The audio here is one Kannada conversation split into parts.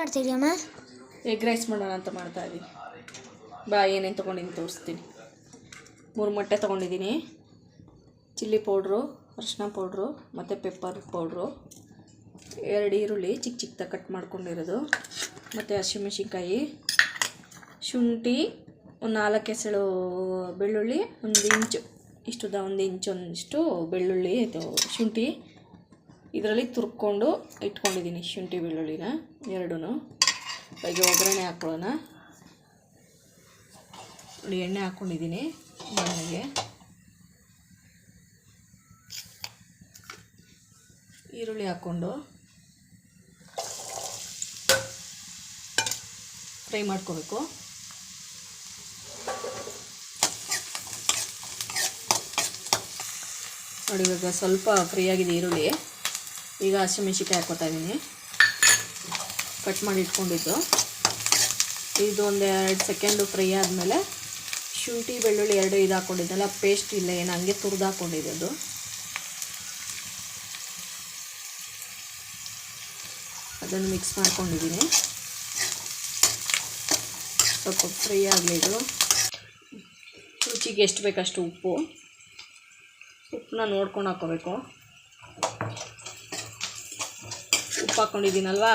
ಮಾಡ್ತಿದ್ಯಮ್ಮ? ಎಗ್ ರೈಸ್ ಮಾಡೋಣ ಅಂತ ಮಾಡ್ತಾಯಿದ್ದೀನಿ. ಬಾ, ಏನೇನು ತೊಗೊಂಡಿದ್ದೀನಿ ತೋರಿಸ್ತೀನಿ. 3 ಮೊಟ್ಟೆ ತೊಗೊಂಡಿದ್ದೀನಿ, ಚಿಲ್ಲಿ ಪೌಡ್ರು, ಅರಿಶಿನ ಪೌಡ್ರು ಮತ್ತು ಪೆಪ್ಪರ್ ಪೌಡ್ರು, 2 ಈರುಳ್ಳಿ ಚಿಕ್ಕ ಚಿಕ್ಕದಾಗಿ ಕಟ್ ಮಾಡ್ಕೊಂಡಿರೋದು, ಮತ್ತು ಹಸಿಮೆಣ್ಸಿನ್ಕಾಯಿ, ಶುಂಠಿ, ಒಂದು 4 ಎಸಳು ಬೆಳ್ಳುಳ್ಳಿ, 1 ಇಂಚು ಇಷ್ಟುದ 1 ಇಂಚೊಂದಿಷ್ಟು ಬೆಳ್ಳುಳ್ಳಿ, ಇದು ಶುಂಠಿ ಇದರಲ್ಲಿ ತುರ್ಕೊಂಡು ಇಟ್ಕೊಂಡಿದ್ದೀನಿ. ಶುಂಠಿ ಬೆಳ್ಳುಳ್ಳಿನ ಎರಡೂ ಹಾಗೆ ಒಗ್ಗರಣೆ ಹಾಕ್ಕೊಳ್ಳೋಣ. ನೋಡಿ, ಎಣ್ಣೆ ಹಾಕ್ಕೊಂಡಿದ್ದೀನಿ. ಎಣ್ಣೆಗೆ ಈರುಳ್ಳಿ ಹಾಕ್ಕೊಂಡು ಫ್ರೈ ಮಾಡ್ಕೋಬೇಕು. ನೋಡಿ, ಇವಾಗ ಸ್ವಲ್ಪ ಫ್ರೈ ಆಗಿದೆ ಈರುಳ್ಳಿ. ಈಗ ಹಸಿಮೆಣ್ಸಿನ್ಕಾಯಿ ಹಾಕ್ಕೊತಾ ಇದ್ದೀನಿ, ಕಟ್ ಮಾಡಿ ಇಟ್ಕೊಂಡಿದ್ದು. ಇದು 1-2 ಸೆಕೆಂಡು ಫ್ರೈ ಆದಮೇಲೆ ಶುಂಠಿ ಬೆಳ್ಳುಳ್ಳಿ 2 ಇದು ಹಾಕ್ಕೊಂಡಿದ್ದೆಲ್ಲ ಪೇಸ್ಟ್ ಇಲ್ಲ, ಏನು ಹಂಗೆ ತುರಿದು ಹಾಕ್ಕೊಂಡಿದ್ದು. ಅದನ್ನು ಮಿಕ್ಸ್ ಮಾಡ್ಕೊಂಡಿದ್ದೀನಿ. ಸ್ವಲ್ಪ ಫ್ರೈ ಆಗಲಿ. ಇದು ರುಚಿಗೆ ಎಷ್ಟು ಬೇಕಷ್ಟು ಉಪ್ಪನ್ನ ನೋಡ್ಕೊಂಡು ಹಾಕ್ಕೋಬೇಕು. ಉಪ್ಪು ಹಾಕ್ಕೊಂಡಿದ್ದೀನಲ್ವಾ,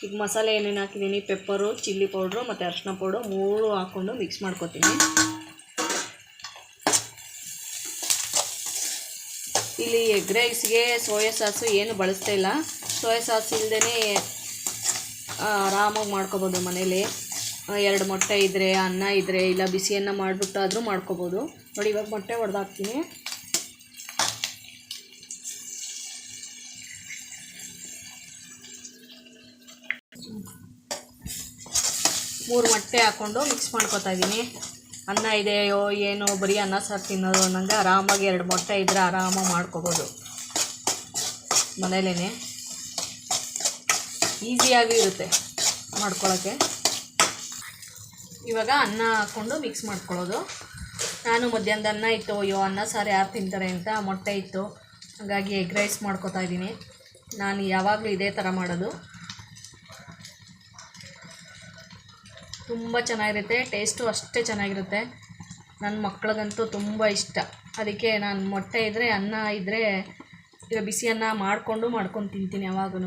ಈಗ ಮಸಾಲೆ ಏನೇನು ಹಾಕಿದ್ದೀನಿ, ಪೆಪ್ಪರು, ಚಿಲ್ಲಿ ಪೌಡ್ರು ಮತ್ತು ಅರಿಶಿನ ಪೌಡ್ರು 3 ಹಾಕ್ಕೊಂಡು ಮಿಕ್ಸ್ ಮಾಡ್ಕೊತೀನಿ. ಇಲ್ಲಿ ಎಗ್ ರೈಸ್ಗೆ ಸೋಯಾ ಸಾಸು ಏನು ಬಳಸ್ತಾ ಇಲ್ಲ. ಸೋಯಾ ಸಾಸ್ ಇಲ್ಲದೇ ಆರಾಮಾಗಿ ಮಾಡ್ಕೊಬೋದು ಮನೇಲಿ. 2 ಮೊಟ್ಟೆ ಇದ್ದರೆ, ಅನ್ನ ಇದ್ದರೆ, ಇಲ್ಲ ಬಿಸಿ ಅನ್ನ ಮಾಡಿಬಿಟ್ಟು ಆದರೂ ಮಾಡ್ಕೊಬೋದು. ನೋಡಿ, ಇವಾಗ ಮೊಟ್ಟೆ ಹೊಡೆದಾಕ್ತೀನಿ. ಮೂರು ಮೊಟ್ಟೆ ಹಾಕ್ಕೊಂಡು ಮಿಕ್ಸ್ ಮಾಡ್ಕೊತಾ ಇದ್ದೀನಿ. ಅನ್ನ ಇದೆಯೋ ಏನೋ ಬರೀ ಅನ್ನ ಸಾರು ತಿನ್ನೋದು ಅನ್ನಂಗೆ ಆರಾಮಾಗಿ 2 ಮೊಟ್ಟೆ ಇದ್ದರೆ ಆರಾಮಾಗಿ ಮಾಡ್ಕೊಬೋದು ಮನೇಲೇ. ಈಸಿಯಾಗಿ ಇರುತ್ತೆ ಮಾಡ್ಕೊಳ್ಳೋಕ್ಕೆ. ಇವಾಗ ಅನ್ನ ಹಾಕ್ಕೊಂಡು ಮಿಕ್ಸ್ ಮಾಡ್ಕೊಳ್ಳೋದು. ನಾನು ಮಧ್ಯಾಹ್ನದ ಅನ್ನ ಇತ್ತು, ಅನ್ನ ಸಾರು ಯಾರು ತಿಂತಾರೆ ಅಂತ ಮೊಟ್ಟೆ ಇತ್ತು, ಹಾಗಾಗಿ ಎಗ್ ರೈಸ್ ಮಾಡ್ಕೊತಾ ಇದ್ದೀನಿ. ನಾನು ಯಾವಾಗಲೂ ಇದೇ ಥರ ಮಾಡೋದು. ತುಂಬ ಚೆನ್ನಾಗಿರುತ್ತೆ, ಟೇಸ್ಟು ಅಷ್ಟೇ ಚೆನ್ನಾಗಿರುತ್ತೆ. ನನ್ನ ಮಕ್ಳಿಗಂತೂ ತುಂಬ ಇಷ್ಟ. ಅದಕ್ಕೆ ನಾನು ಮೊಟ್ಟೆ ಇದ್ದರೆ, ಅನ್ನ ಇದ್ದರೆ, ಈಗ ಬಿಸಿ ಅನ್ನ ಮಾಡ್ಕೊಂಡು ತಿಂತೀನಿ ಯಾವಾಗೂ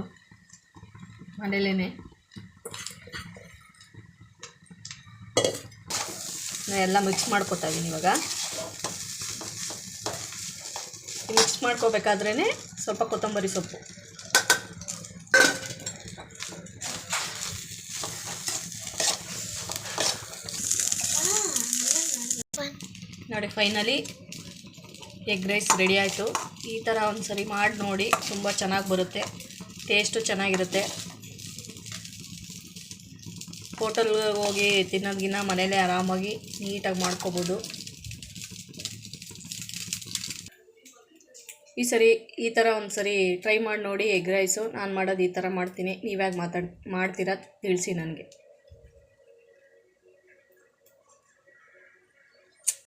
ಮನೇಲೇ. ಎಲ್ಲ ಮಿಕ್ಸ್ ಮಾಡ್ಕೊತಾ ಇದ್ದೀನಿ. ಇವಾಗ ಮಿಕ್ಸ್ ಮಾಡ್ಕೋಬೇಕಾದ್ರೇ ಸ್ವಲ್ಪ ಕೊತ್ತಂಬರಿ ಸೊಪ್ಪು, ನೋಡಿ, ಫೈನಲಿ ಎಗ್ ರೈಸ್ ರೆಡಿ ಆಯಿತು. ಈ ಥರ ಒಂದು ಸರಿ ಮಾಡಿ ನೋಡಿ, ತುಂಬ ಚೆನ್ನಾಗಿ ಬರುತ್ತೆ, ಟೇಸ್ಟು ಚೆನ್ನಾಗಿರುತ್ತೆ. ಹೋಟೆಲ್ಗೆ ಹೋಗಿ ತಿನ್ನೋದಕ್ಕಿಂತ ಮನೇಲೇ ಆರಾಮಾಗಿ ನೀಟಾಗಿ ಮಾಡ್ಕೊಬೋದು. ಈ ಸರಿ ಈ ಥರ ಒಂದು ಸರಿ ಟ್ರೈ ಮಾಡಿ ನೋಡಿ ಎಗ್ ರೈಸು. ನಾನು ಮಾಡೋದು ಈ ಥರ ಮಾಡ್ತೀನಿ. ನೀವ್ಯಾಗ ಮಾಡ್ತೀರಾ ತಿಳಿಸಿ ನನಗೆ.